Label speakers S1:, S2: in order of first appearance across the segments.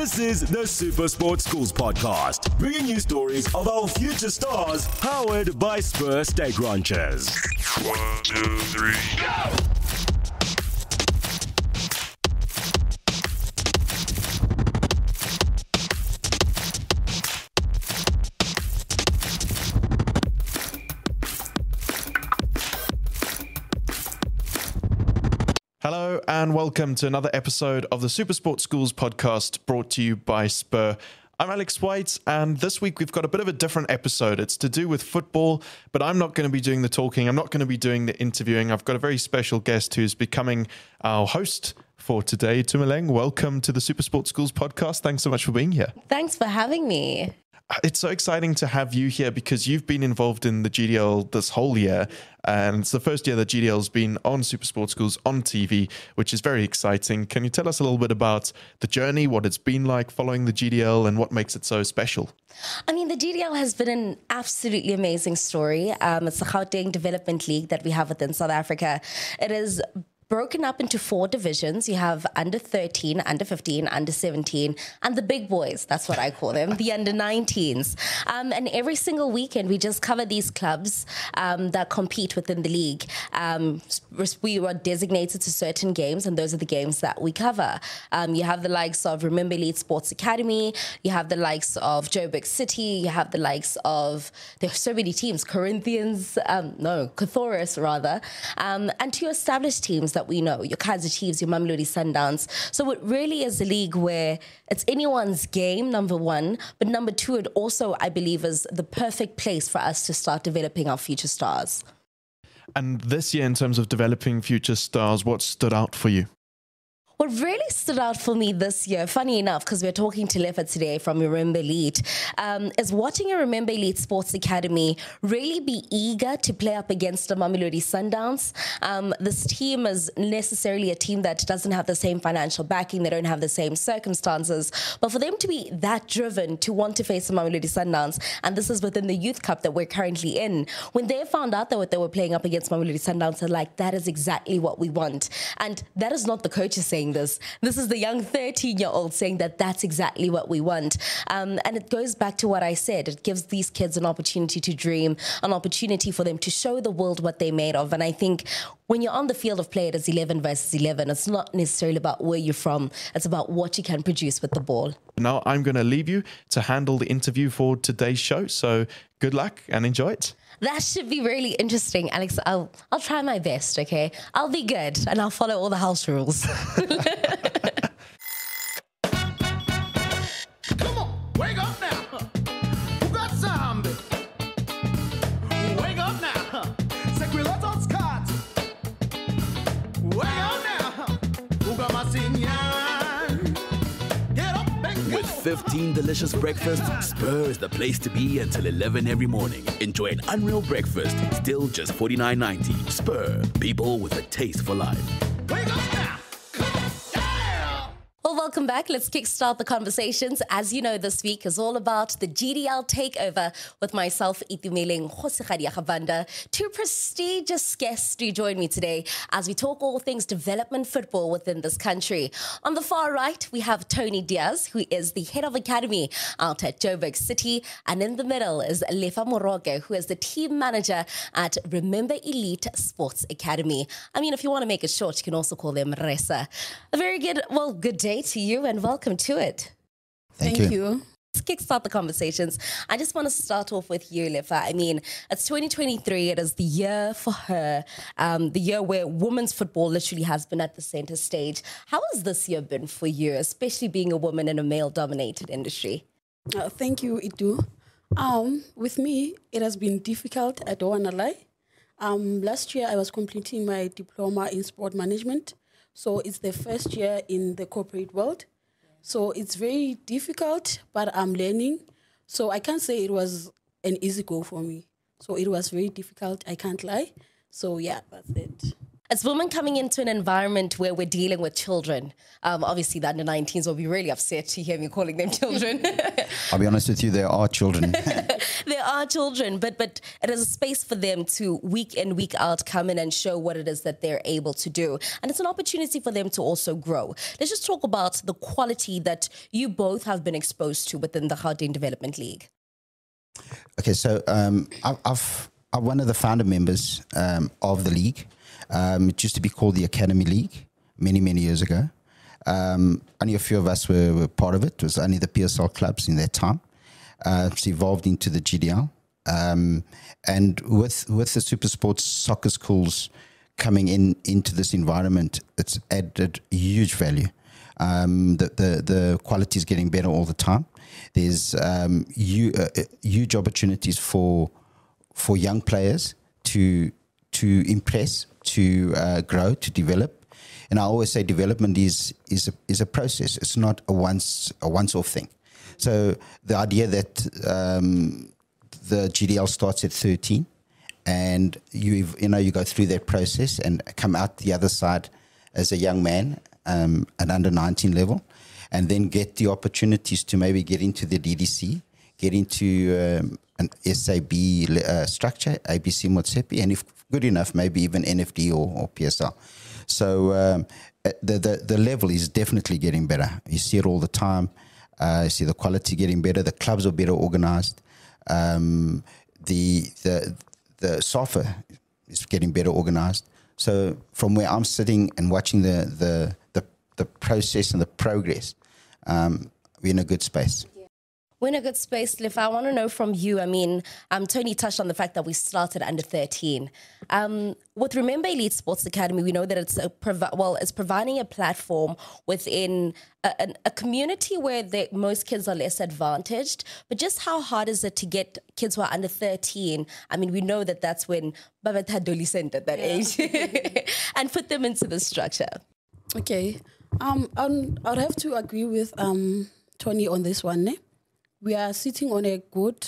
S1: This is the SuperSport Schools podcast, bringing you stories of our future stars, powered by Spur Steak Ranchers.
S2: 1, 2, 3, go!
S3: Hello and welcome to another episode of the SuperSport Schools podcast brought to you by Spur. I'm Alex White, and this week we've got a bit of a different episode. It's to do with football, but I'm not going to be doing the talking. I'm not going to be doing the interviewing. I've got a very special guest who's becoming our host for today. Itumeleng, welcome to the SuperSport Schools podcast. Thanks so much for being here.
S4: Thanks for having me.
S3: It's so exciting to have you here because you've been involved in the GDL this whole year, and it's the first year that GDL's been on SuperSport Schools on TV, which is very exciting. Can you tell us a little bit about the journey, what it's been like following the GDL, and what makes it so special?
S4: I mean, the GDL has been an absolutely amazing story. It's the Gauteng Development League that we have within South Africa. It is broken up into 4 divisions. You have under 13, under 15, under 17, and the big boys, that's what I call them, the under 19s. And every single weekend, we just cover these clubs that compete within the league. We are designated to certain games, and those are the games that we cover. You have the likes of Remember Elite Sports Academy, you have the likes of Joburg City, you have the likes of, there are so many teams, Cathoris rather, and 2 established teams that we know, your Kaizer Chiefs, your Mamelodi Sundowns. So it really is a league where it's anyone's game, number one, but number 2, it also, I believe, is the perfect place for us to start developing our future stars.
S3: And this year, in terms of developing future stars, what stood out for you?
S4: What really stood out for me this year, funny enough, because we're talking to Lefa today from Remember Elite, is watching a Remember Elite Sports Academy really be eager to play up against the Mamelodi Sundowns. This team is necessarily a team that doesn't have the same financial backing, they don't have the same circumstances, but for them to be that driven to want to face the Mamelodi Sundowns, and this is within the Youth Cup that we're currently in, when they found out that they were playing up against Mamelodi Sundowns, they're like, that is exactly what we want. And that is not the coaches saying this is the young 13-year-old saying that that's exactly what we want. And it goes back to what I said. It gives these kids an opportunity to dream, an opportunity for them to show the world what they're made of. And I think when you're on the field of play, it is 11 versus 11. It's not necessarily about where you're from. It's about what you can produce with the ball.
S3: Now I'm going to leave you to handle the interview for today's show. So good luck and enjoy it.
S4: That should be really interesting, Alex. I'll try my best, okay? I'll be good, and I'll follow all the house rules.
S5: Come on, wake up now. Who got zombie? Wake up now. Sequilotos cut. Wake up now. Who got my sign? Get up and go.
S6: With 15 delicious breakfasts, Spur is the place to be until 11 every morning. Enjoy an unreal breakfast, still just $49.90. Spur, people with a taste for life.
S5: Wake up now. Come on. Yeah.
S4: Well, welcome back. Let's kickstart the conversations. As you know, this week is all about the GDL takeover with myself, Itumeleng Banda. 2 prestigious guests to join me today as we talk all things development football within this country. On the far right, we have Tony Diaz, who is the head of academy out at Joburg City. And in the middle is Lefa Moroke, who is the team manager at Remember Elite Sports Academy. I mean, if you want to make it short, you can also call them Resa. A very good day to you and welcome to it.
S7: Thank you.
S4: Let's kickstart the conversations. I just want to start off with you, Lefa. I mean, it's 2023. It is the year for her, the year where women's football literally has been at the center stage. How has this year been for you, especially being a woman in a male-dominated industry?
S7: Thank you, Itu. With me, it has been difficult. I don't want to lie. Last year, I was completing my diploma in sport management. So it's the first year in the corporate world. So it's very difficult, but I'm learning. So I can't say it was an easy go for me. So it was very difficult, I can't lie. So yeah, that's it.
S4: As women coming into an environment where we're dealing with children, obviously the under-19s will be really upset to hear me calling them children.
S8: I'll be honest with you, they are children.
S4: They are children, but it is a space for them to week in, week out come in and show what it is that they're able to do. And it's an opportunity for them to also grow. Let's just talk about the quality that you both have been exposed to within the Gauteng Development League.
S8: Okay, so I'm one of the founder members of the league. It used to be called the Academy League many, many years ago. Only a few of us were part of it. It was only the PSL clubs in that time. It's evolved into the GDL. And with the SuperSport soccer schools coming into this environment, it's added huge value. The quality is getting better all the time. There's huge opportunities for young players to impress, to grow, to develop. And I always say development is a process. It's not a once-off thing. So the idea that the GDL starts at 13, and you go through that process and come out the other side as a young man at under 19 level, and then get the opportunities to maybe get into the DDC, get into an SAB structure, ABC Motsepe, and if good enough, maybe even NFD or PSL. So the level is definitely getting better. You see it all the time. You see the quality getting better. The clubs are better organized. The SAFA is getting better organized. So from where I'm sitting and watching the process and the progress, we're in a good space.
S4: We're in a good space, Liv. I want to know from you, I mean, Tony touched on the fact that we started under 13. With Remember Elite Sports Academy, we know that it's providing a platform within a community where most kids are less advantaged. But just how hard is it to get kids who are under 13? I mean, we know that that's when Baba adolescent at that age, and put them into the structure.
S7: Okay. I'd have to agree with Tony on this one. We are sitting on a good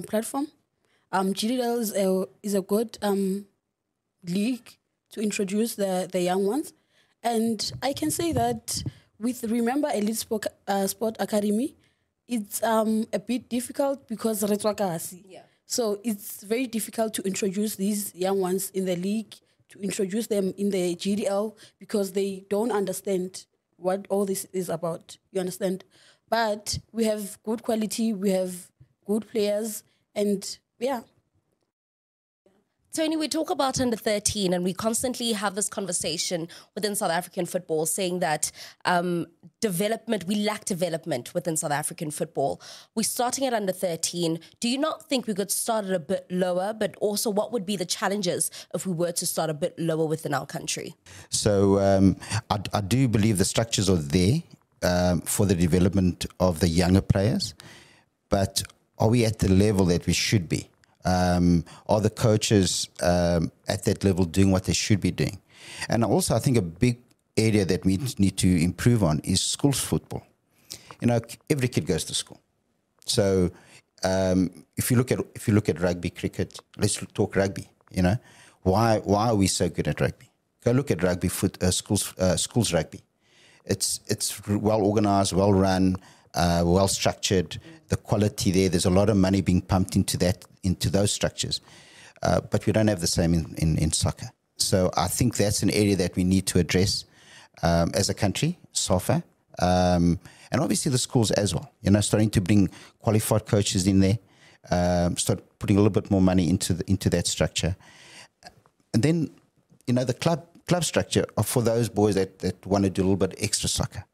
S7: platform. GDL is a good league to introduce the young ones. And I can say that with Remember Elite Sport Academy, it's a bit difficult because so it's very difficult to introduce these young ones in the league, to introduce them in the GDL, because they don't understand what all this is about. You understand? But we have good quality, we have good players, and yeah.
S4: Tony, we talk about under 13 and we constantly have this conversation within South African football saying that we lack development within South African football. We're starting at under 13. Do you not think we could start it a bit lower? But also, what would be the challenges if we were to start a bit lower within our country?
S8: So I do believe the structures are there for the development of the younger players, but are we at the level that we should be? Are the coaches at that level doing what they should be doing? And also, I think a big area that we need to improve on is schools football. You know, every kid goes to school. So if you look at rugby, cricket, let's talk rugby. You know, why are we so good at rugby? Go look at rugby, schools rugby. It's well organized, well run, well structured. The quality there's a lot of money being pumped into those structures, but we don't have the same in soccer. So I think that's an area that we need to address as a country, SAFA, and obviously the schools as well. You know, starting to bring qualified coaches in there, start putting a little bit more money into that structure, and then the club structure for those boys that want to do a little bit extra soccer,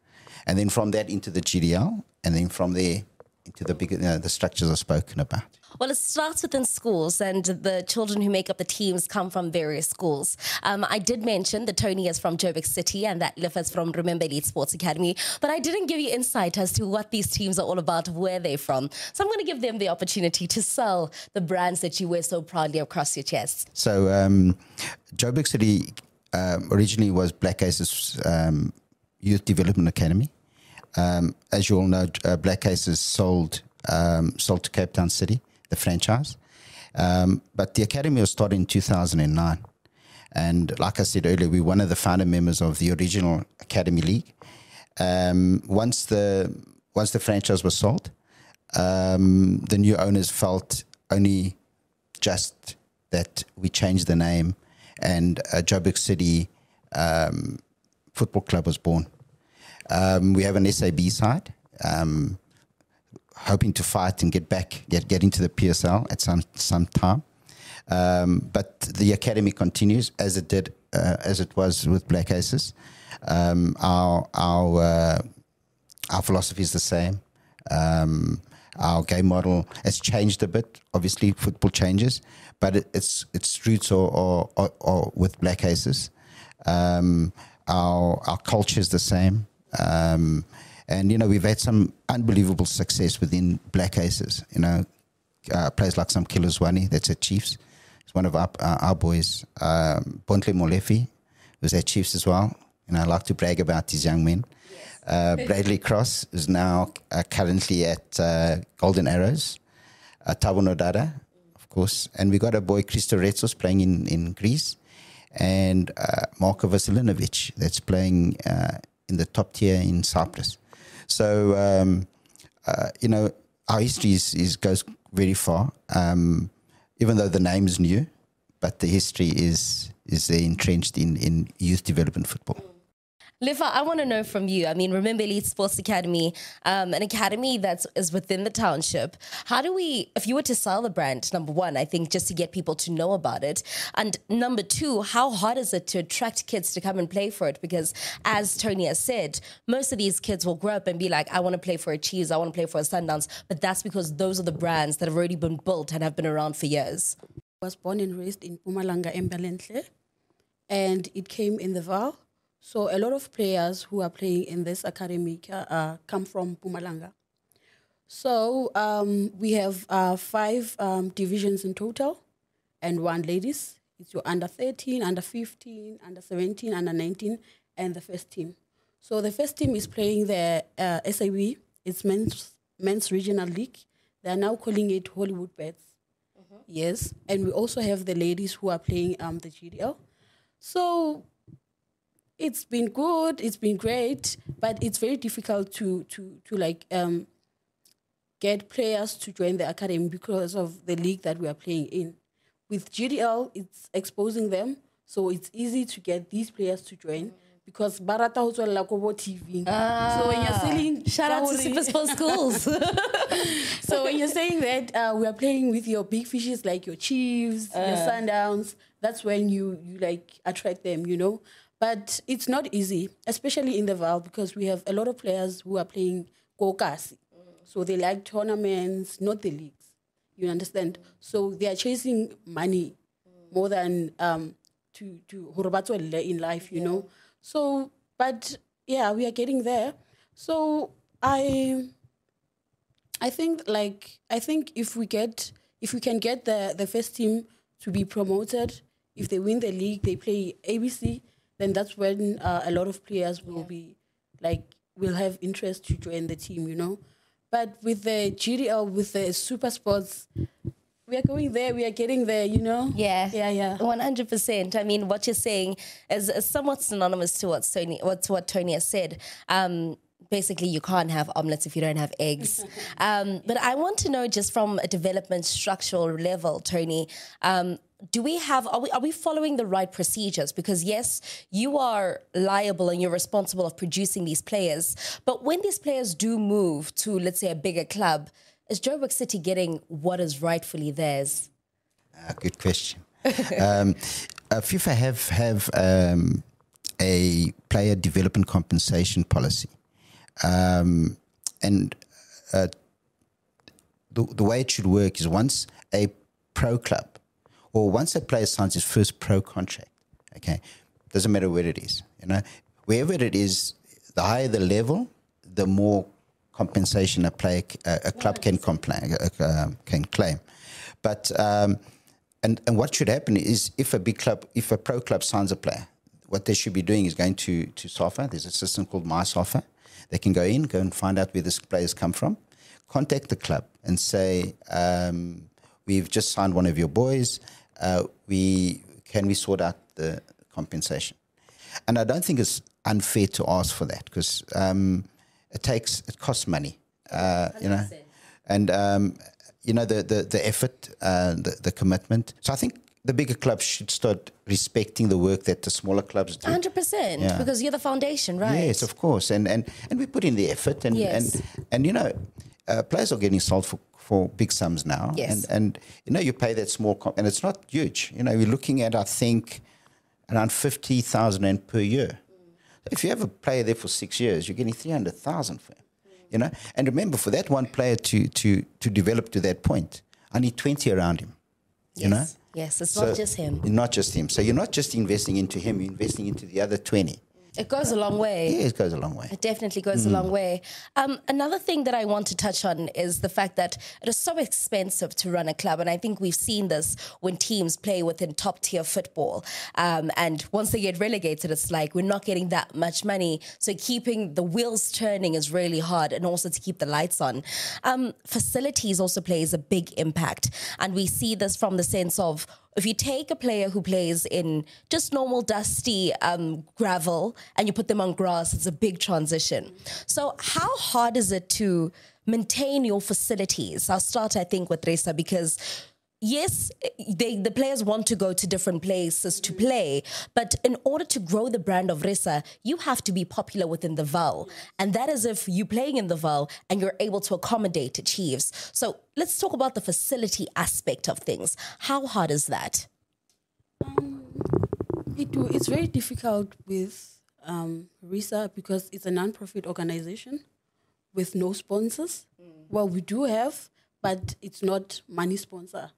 S8: and then from that into the GDL, and then from there into the bigger the structures I've spoken about.
S4: Well, it starts within schools, and the children who make up the teams come from various schools. I did mention that Tony is from Joburg City and that Liv is from Remember Elite Sports Academy, but I didn't give you insight as to what these teams are all about, where they're from. So I'm going to give them the opportunity to sell the brands that you wear so proudly across your chest. So
S8: Joburg City originally was Black Aces Youth Development Academy. As you all know, Black Aces sold to Cape Town City, the franchise. But the academy was started in 2009. And like I said earlier, we're one of the founder members of the original Academy League. Once the franchise was sold, the new owners felt only just that we changed the name and Joburg City Football Club was born. We have an SAB side, hoping to fight and get into the PSL at some time. But the academy continues as it was with Black Aces. Our philosophy is the same. Our game model has changed a bit. Obviously, football changes, but its roots are with Black Aces. Our culture is the same. And, we've had some unbelievable success within Black Aces. Players like some Kilozwani, that's at Chiefs. It's one of our boys. Bontle Molefi was at Chiefs as well. I like to brag about these young men. Bradley Cross is now currently at Golden Arrows. Tabo Nodada, of course. And we got a boy, Christo Retsos, playing in Greece. And Marko Vasilinovic, that's playing in the top tier in Cyprus. So, our history goes very far, even though the name is new, but the history is entrenched in youth development football.
S4: Lifa, I want to know from you. I mean, Remember Elite Sports Academy, an academy that is within the township. How do we, if you were to sell the brand, number one, I think just to get people to know about it. And number two, how hard is it to attract kids to come and play for it? Because as Tony has said, most of these kids will grow up and be like, I want to play for a Chiefs, I want to play for a Sundowns. But that's because those are the brands that have already been built and have been around for years.
S7: I was born and raised in Mpumalanga, Embalenhle, and it came in the Val. So a lot of players who are playing in this academy come from Mpumalanga. So we have 5 divisions in total and 1 ladies. It's your under 13, under 15, under 17, under 19, and the first team. So the first team is playing the SAB. It's men's regional league. They are now calling it Hollywood Bets. Yes. And we also have the ladies who are playing the GDL. So it's been good, it's been great, but it's very difficult to get players to join the academy because of the league that we are playing in. With GDL, it's exposing them, so it's easy to get these players to join because Barata also Lakobo TV. So when you're selling,
S4: shout out to SuperSport Schools.
S7: So when you're saying that we are playing with your big fishes like your Chiefs, your Sundowns, that's when you attract them, But it's not easy, especially in the Val, because we have a lot of players who are playing Kokasi. So they like tournaments, not the leagues. You understand? So they are chasing money more than to Horobato in life, So, but yeah, we are getting there. So I think if we can get the first team to be promoted, if they win the league, they play ABC, then that's when a lot of players will be will have interest to join the team, But with the GDL, with the Super Sports, we are going there, we are getting there,
S4: Yeah.
S7: Yeah.
S4: 100%. I mean, what you're saying is somewhat synonymous to what Tony has said. Basically, you can't have omelets if you don't have eggs. But I want to know, just from a development structural level, Tony, are we following the right procedures? Because yes, you are liable and you're responsible of producing these players. But when these players do move to, let's say, a bigger club, is Joburg City getting what is rightfully theirs?
S8: Good question. FIFA have a player development compensation policy. And the way it should work is once a pro club or once a player signs his first pro contract, okay, doesn't matter where it is, wherever it is, the higher the level, the more compensation a club can claim. But and what should happen is if a pro club signs a player, what they should be doing is going to SAFA. There's a system called MySAFA. They can go and find out where this players come from, contact the club and say, we've just signed one of your boys. Can we sort out the compensation? And I don't think it's unfair to ask for that because it costs money, and the effort, the commitment. So I think the bigger clubs should start respecting the work that the smaller clubs do.
S4: 100%, because you're the foundation, right?
S8: Yes, of course, and we put in the effort, and players are getting sold for big sums now,
S4: Yes.
S8: and you pay that small, and it's not huge. We're looking at, I think, around 50,000 rand per year. If you have a player there for 6 years, you're getting 300,000 for him. And remember, for that one player to develop to that point, I need 20 around him.
S4: Yes. Yes, it's not just him.
S8: Not just him. So you're not just investing into him, you're investing into the other 20.
S4: It goes a long way.
S8: Yeah, it goes a long way.
S4: It definitely goes a long way. Another thing that I want to touch on is the fact that it is so expensive to run a club. And I think we've seen this when teams play within top tier football. And once they get relegated, it's like we're not getting that much money. So keeping the wheels turning is really hard, and also to keep the lights on. Facilities also plays a big impact. And we see this from the sense of, if you take a player who plays in just normal dusty gravel and you put them on grass, it's a big transition. So how hard is it to maintain your facilities? I'll start, I think, with Resa, because yes, the players want to go to different places to play, but in order to grow the brand of Resa, you have to be popular within the Val. And that is if you're playing in the Val and you're able to accommodate Chiefs. So let's talk about the facility aspect of things. How hard is that?
S7: It's very difficult with Resa because it's a non-profit organization with no sponsors. Well, we do have, but it's not money sponsor.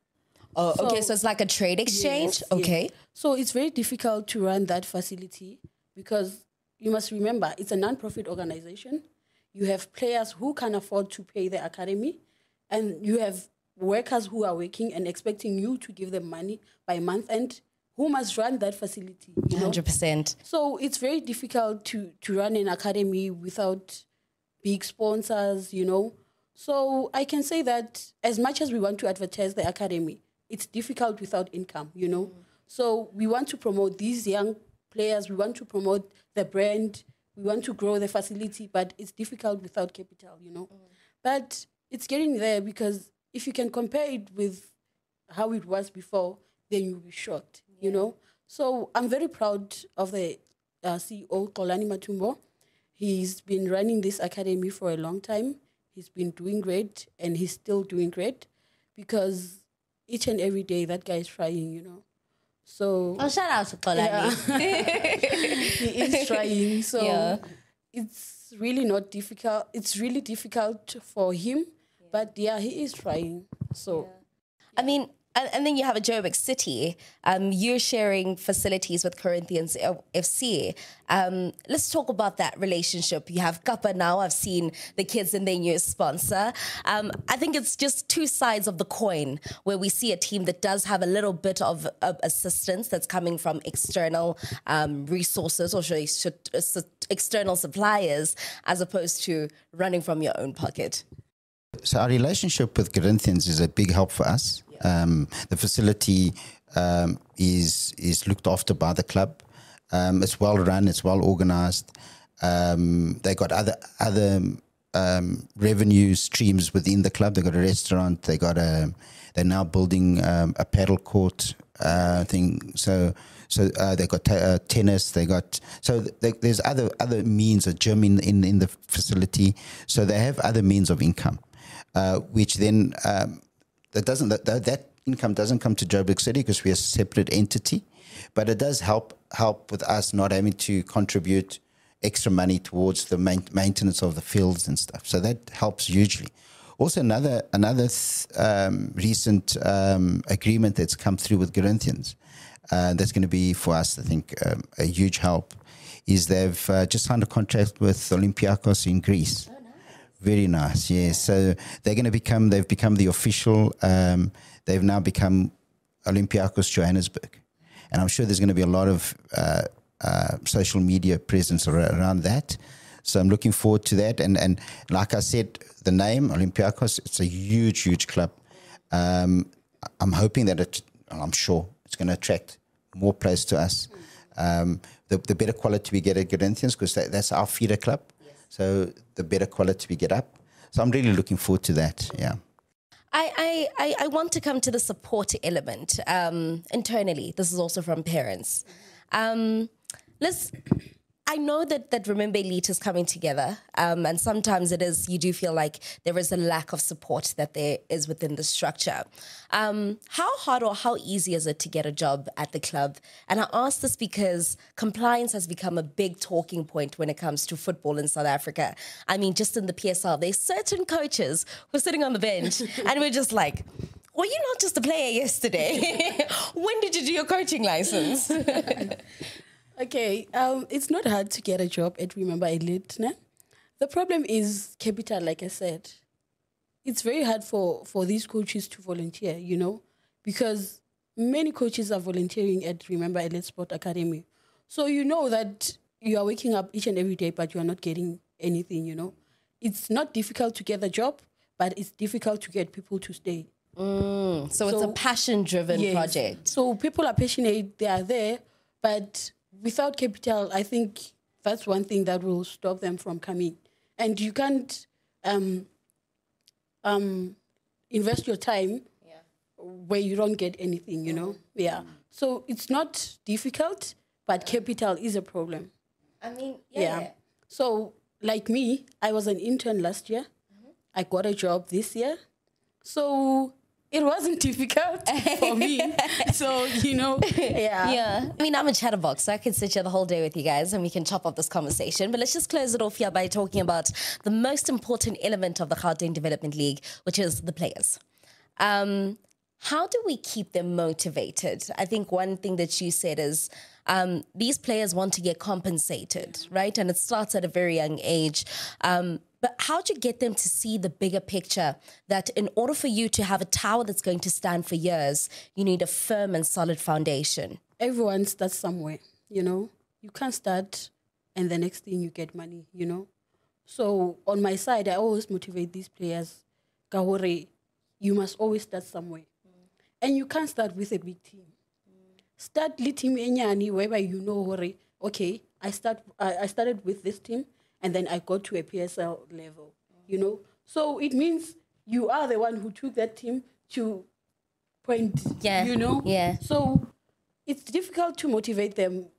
S4: Oh, okay, so it's like a trade exchange?
S7: Yes,
S4: okay.
S7: yes. So it's very difficult to run that facility because you must remember, it's a non-profit organization. You have players who can afford to pay the academy, and you have workers who are working and expecting you to give them money by month end. Who must run that facility?
S4: 100%.
S7: So it's very difficult to run an academy without big sponsors, So I can say that as much as we want to advertise the academy, it's difficult without income, So we want to promote these young players. We want to promote the brand. We want to grow the facility, but it's difficult without capital, But it's getting there because if you can compare it with how it was before, then you'll be shocked, So I'm very proud of the CEO, Xolani Matumbo. He's been running this academy for a long time. He's been doing great, and he's still doing great because each and every day that guy is trying, So
S4: shout out to Xolani.
S7: He is trying. So it's really not difficult. It's really difficult for him, but he is trying. So,
S4: I mean, and then you have a Joburg City. You're sharing facilities with Corinthians FC. Let's talk about that relationship. You have Kappa now. I've seen the kids in their new sponsor. I think it's just two sides of the coin where we see a team that does have a little bit of assistance that's coming from external resources or external suppliers as opposed to running from your own pocket.
S8: So our relationship with Corinthians is a big help for us. The facility is looked after by the club. It's well run. It's well organized. They got other revenue streams within the club. They got a restaurant. They're now building a paddle court thing. So they got tennis. There's other means, a gym in the facility. So they have other means of income, which then that income doesn't come to Joburg City because we're a separate entity, but it does help with us not having to contribute extra money towards the maintenance of the fields and stuff. So that helps hugely. Also, another recent agreement that's come through with Corinthians that's going to be for us, I think, a huge help is they've just signed a contract with Olympiacos in Greece. Very nice, yes. So they've become the official, they've now become Olympiacos Johannesburg. And I'm sure there's going to be a lot of social media presence around that. So I'm looking forward to that. And like I said, the name, Olympiacos, it's a huge, huge club. I'm hoping that I'm sure it's going to attract more players to us. The better quality we get at Corinthians, because that's our feeder club. So the better quality we get up. So I'm really looking forward to that, yeah.
S4: I want to come to the support element internally. This is also from parents. I know that Remember Elite is coming together, and sometimes you do feel like there is a lack of support that there is within the structure. How hard or how easy is it to get a job at the club? And I ask this because compliance has become a big talking point when it comes to football in South Africa. I mean, just in the PSL, there's certain coaches who are sitting on the bench and we're just like, were you not just a player yesterday? When did you do your coaching license?
S7: Okay, it's not hard to get a job at Remember Elite. Né? The problem is capital, like I said. It's very hard for these coaches to volunteer, because many coaches are volunteering at Remember Elite Sport Academy. So you know that you are waking up each and every day, but you are not getting anything, It's not difficult to get a job, but it's difficult to get people to stay.
S4: So it's a passion-driven project.
S7: So people are passionate, they are there, but without capital, I think that's one thing that will stop them from coming. And you can't invest your time where you don't get anything, Yeah. So it's not difficult, but capital is a problem.
S4: I mean,
S7: So like me, I was an intern last year. I got a job this year. So it wasn't difficult for me. So,
S4: Yeah. I mean, I'm a chatterbox, so I could sit here the whole day with you guys and we can chop up this conversation. But let's just close it off here by talking about the most important element of the Gauteng Development League, which is the players. How do we keep them motivated? I think one thing that you said is these players want to get compensated, right? And it starts at a very young age. But how do you get them to see the bigger picture that in order for you to have a tower that's going to stand for years, you need a firm and solid foundation?
S7: Everyone starts somewhere, You can't start and the next thing you get money, So on my side, I always motivate these players. Kahore, you must always start somewhere. And you can't start with a big team. Start little team enyani whereby okay, I started with this team. And then I got to a PSL level, So it means you are the one who took that team to point,
S4: Yeah.
S7: So it's difficult to motivate them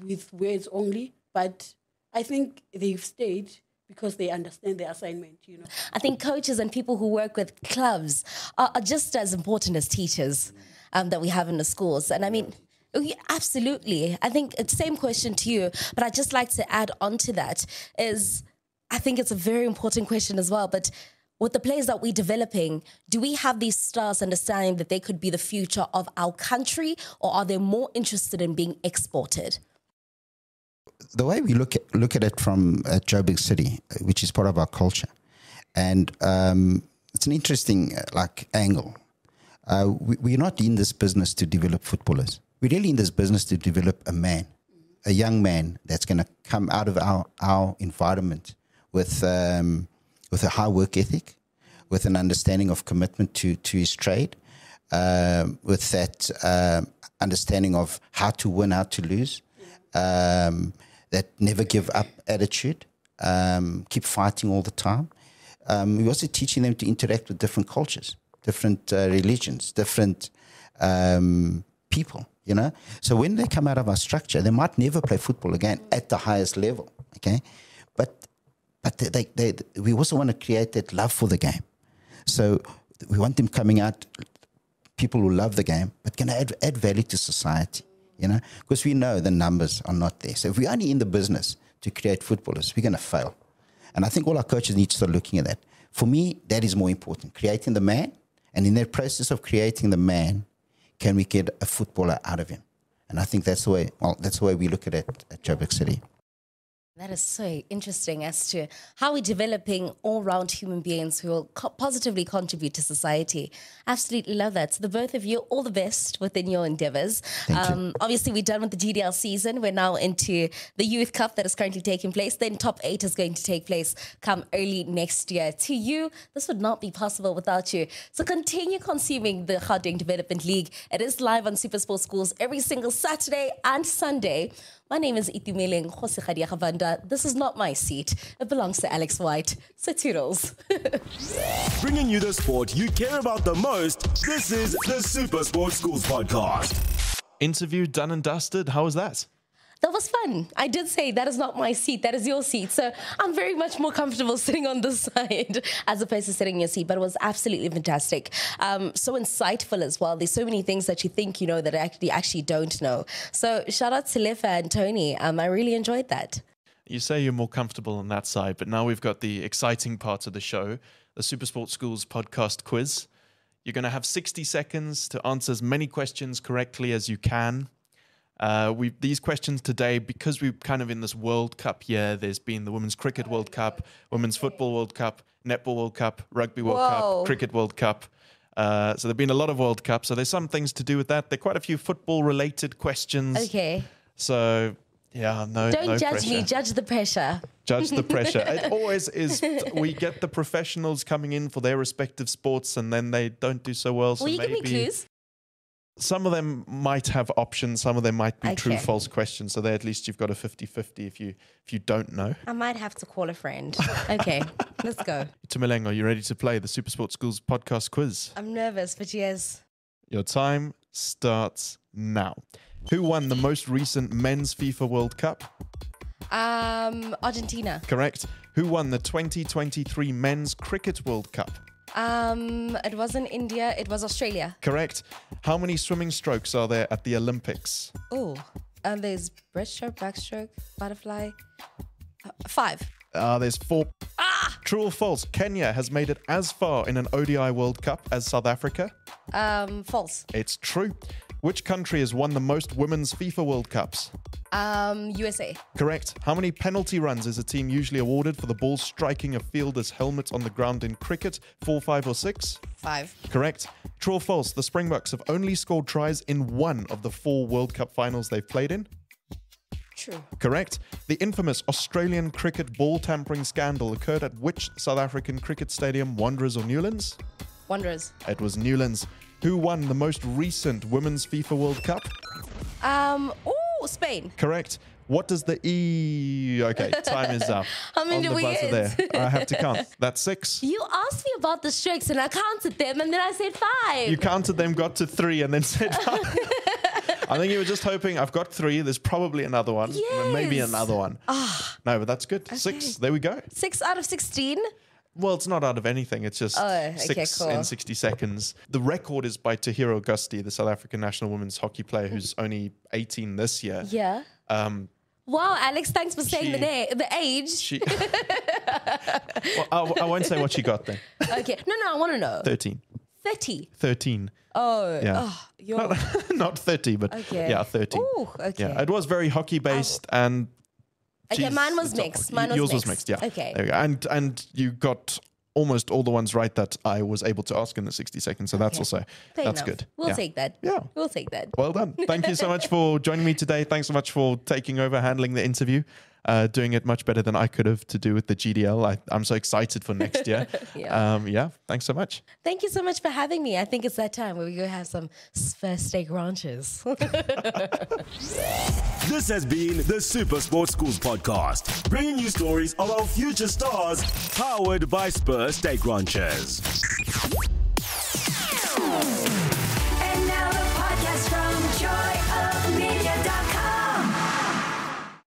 S7: with words only, but I think they've stayed because they understand their assignment,
S4: I think coaches and people who work with clubs are just as important as teachers that we have in the schools. And I mean, absolutely. I think it's the same question to you, but I'd just like to add on to that is I think it's a very important question as well. But with the players that we're developing, do we have these stars understanding that they could be the future of our country, or are they more interested in being exported?
S8: The way we look at it from Joburg City, which is part of our culture, and it's an interesting angle. We're not in this business to develop footballers. We're really in this business to develop a young man that's going to come out of our environment with a high work ethic, with an understanding of commitment to his trade, with that understanding of how to win, how to lose, that never give up attitude, keep fighting all the time. We're also teaching them to interact with different cultures, different religions, different people. So when they come out of our structure, they might never play football again at the highest level, okay? But we also want to create that love for the game. So we want them coming out, people who love the game, but can add value to society, Because we know the numbers are not there. So if we're only in the business to create footballers, we're going to fail. And I think all our coaches need to start looking at that. For me, that is more important, creating the man. And in that process of creating the man, can we get a footballer out of him? And I think that's the way we look at it at Joburg City.
S4: That is so interesting as to how we're developing all-round human beings who will positively contribute to society. Absolutely love that. So the both of you, all the best within your endeavors. Obviously, we're done with the GDL season. We're now into the Youth Cup that is currently taking place. Then Top 8 is going to take place come early next year. To you, this would not be possible without you. So continue consuming the Gauteng Development League. It is live on SuperSport Schools every single Saturday and Sunday. My name is Itumeleng Banda. This is not my seat. It belongs to Alex White. So toodles.
S1: Bringing you the sport you care about the most. This is the SuperSport Schools podcast.
S3: Interview done and dusted. How was that?
S4: That was fun. I did say that is not my seat, that is your seat. So I'm very much more comfortable sitting on this side as opposed to sitting in your seat. But it was absolutely fantastic. So insightful as well. There's so many things that you think you know that actually don't know. So shout out to Lefa and Tony. I really enjoyed that.
S3: You say you're more comfortable on that side, but now we've got the exciting part of the show, the SuperSport Schools podcast quiz. You're going to have 60 seconds to answer as many questions correctly as you can. These questions today, because we're kind of in this World Cup year, there's been the Women's Cricket World Cup, Women's Football World Cup, Netball World Cup, Rugby World Cup, Cricket World Cup. So there've been a lot of World Cups. So there's some things to do with that. There are quite a few football-related questions.
S4: Okay.
S3: So, yeah, no
S4: Don't judge
S3: pressure.
S4: me, judge the pressure.
S3: Judge the pressure. It always is. We get the professionals coming in for their respective sports and then they don't do so well. So
S4: Will you give me clues?
S3: Some of them might have options. Some of them might be
S4: Okay.
S3: true, false questions. So there at least you've got a 50-50 if you don't know.
S4: I might have to call a friend. Okay, let's go.
S3: Itumeleng, are you ready to play the SuperSport Schools podcast quiz?
S4: I'm nervous, but yes.
S3: Your time starts now. Who won the most recent men's FIFA World Cup?
S4: Argentina.
S3: Correct. Who won the 2023 men's cricket World Cup?
S4: It wasn't India, it was Australia.
S3: Correct. How many swimming strokes are there at the Olympics?
S4: Oh, there's breaststroke, backstroke, butterfly. 5.
S3: There's 4. True or false? Kenya has made it as far in an ODI World Cup as South Africa?
S4: False.
S3: It's true. Which country has won the most women's FIFA World Cups?
S4: USA.
S3: Correct. How many penalty runs is a team usually awarded for the ball striking a fielder's helmet on the ground in cricket? 4, 5, or 6?
S4: 5.
S3: Correct. True or false? The Springboks have only scored tries in one of the 4 World Cup finals they've played in?
S4: True.
S3: Correct. The infamous Australian cricket ball tampering scandal occurred at which South African cricket stadium, Wanderers or Newlands?
S4: Wanderers.
S3: It was Newlands. Who won the most recent Women's FIFA World Cup?
S4: Spain.
S3: Correct. What does the E... Okay, time is up.
S4: How many
S3: On
S4: do
S3: the
S4: we
S3: buzzer
S4: get?
S3: there. I have to count. That's 6.
S4: You asked me about the strokes and I counted them and then I said 5.
S3: You counted them, got to 3, and then said 5. I think you were just hoping, I've got 3, there's probably another one.
S4: Yes.
S3: Maybe another one. No, but that's good. 6, there we go.
S4: 6 out of 16?
S3: Well, it's not out of anything. It's just
S4: okay,
S3: 6
S4: cool.
S3: in 60 seconds. The record is by Tahira Augusti, the South African national women's hockey player who's only 18 this year.
S4: Yeah. Wow, Alex, thanks for saying the age.
S3: She, well, I won't say what she got then.
S4: Okay. No, I want to know.
S3: 13.
S4: 30.
S3: 13.
S4: Oh,
S3: Yeah.
S4: you're...
S3: Not 30, but
S4: Okay.
S3: yeah, 13.
S4: Ooh, okay.
S3: Yeah, it was very hockey based and...
S4: Okay,
S3: Geez,
S4: mine was
S3: it's not-
S4: mixed. Mine was
S3: Yours
S4: mixed.
S3: was mixed, yeah.
S4: Okay.
S3: There we go. And you got almost all the ones right that I was able to ask in the 60 seconds. So that's also,
S4: Fair
S3: that's
S4: enough.
S3: good.
S4: We'll
S3: Yeah.
S4: take that.
S3: Yeah.
S4: We'll take that.
S3: Well done. Thank you so much for joining me today. Thanks so much for taking over, handling the interview, doing it much better than I could have to do with the GDL. I'm so excited for next year.
S4: Yeah.
S3: Thanks so much.
S4: Thank you so much for having me. I think it's that time where we go have some first steak ranches.
S1: This has been the SuperSport Schools podcast, bringing you stories of our future stars, powered by Spur Steak Ranchers.